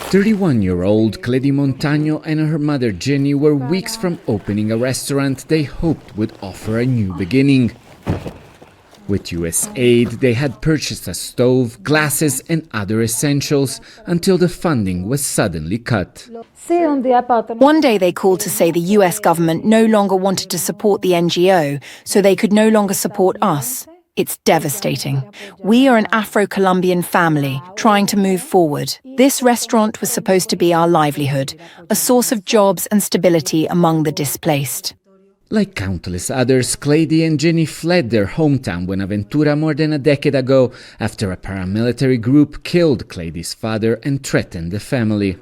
31-year-old Cledi Montano and her mother Jenny were weeks from opening a restaurant they hoped would offer a new beginning. With US aid, they had purchased a stove, glasses and other essentials until the funding was suddenly cut. One day they called to say the US government no longer wanted to support the NGO, so they could no longer support us. It's devastating. We are an Afro-Colombian family trying to move forward. This restaurant was supposed to be our livelihood, a source of jobs and stability among the displaced. Like countless others, Cledi and Jenny fled their hometown Buenaventura more than a decade ago after a paramilitary group killed Cledi's father and threatened the family.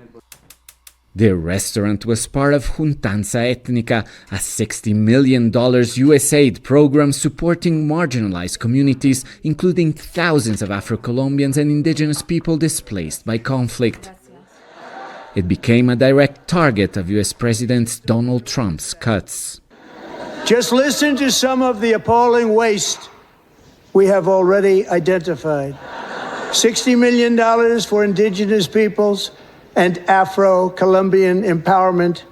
Their restaurant was part of Juntanza Étnica, a $60 million US aid program supporting marginalized communities, including thousands of Afro-Colombians and Indigenous people displaced by conflict. It became a direct target of US President Donald Trump's cuts. Just listen to some of the appalling waste we have already identified. $60 million for Indigenous peoples and Afro-Colombian empowerment.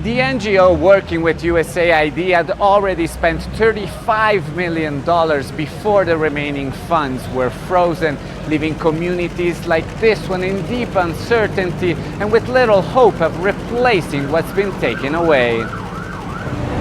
The NGO working with USAID had already spent $35 million before the remaining funds were frozen, leaving communities like this one in deep uncertainty and with little hope of replacing what's been taken away.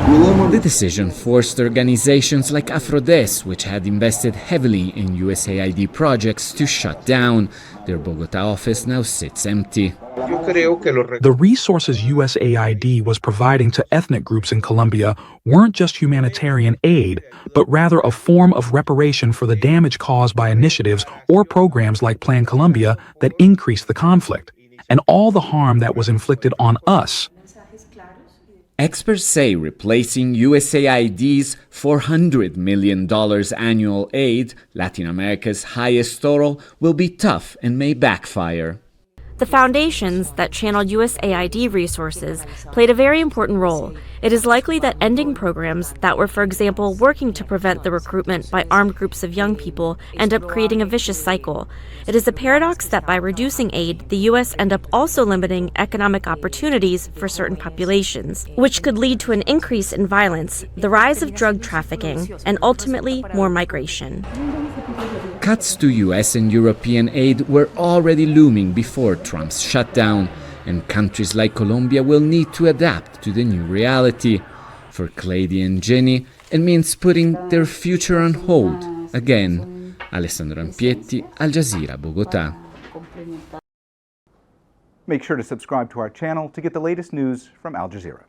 The decision forced organizations like Afro-Des, which had invested heavily in USAID projects, to shut down. Their Bogota office now sits empty. The resources USAID was providing to ethnic groups in Colombia weren't just humanitarian aid, but rather a form of reparation for the damage caused by initiatives or programs like Plan Colombia that increased the conflict, and all the harm that was inflicted on us. Experts say replacing USAID's $400 million annual aid, Latin America's highest total, will be tough and may backfire. The foundations that channeled USAID resources played a very important role. It is likely that ending programs that were, for example, working to prevent the recruitment by armed groups of young people end up creating a vicious cycle. It is a paradox that by reducing aid, the U.S. end up also limiting economic opportunities for certain populations, which could lead to an increase in violence, the rise of drug trafficking, and ultimately more migration. Cuts to US and European aid were already looming before Trump's shutdown, and countries like Colombia will need to adapt to the new reality. For Cledi and Jenny, it means putting their future on hold again. Alessandro Rampietti, Al Jazeera, Bogota. Make sure to subscribe to our channel to get the latest news from Al Jazeera.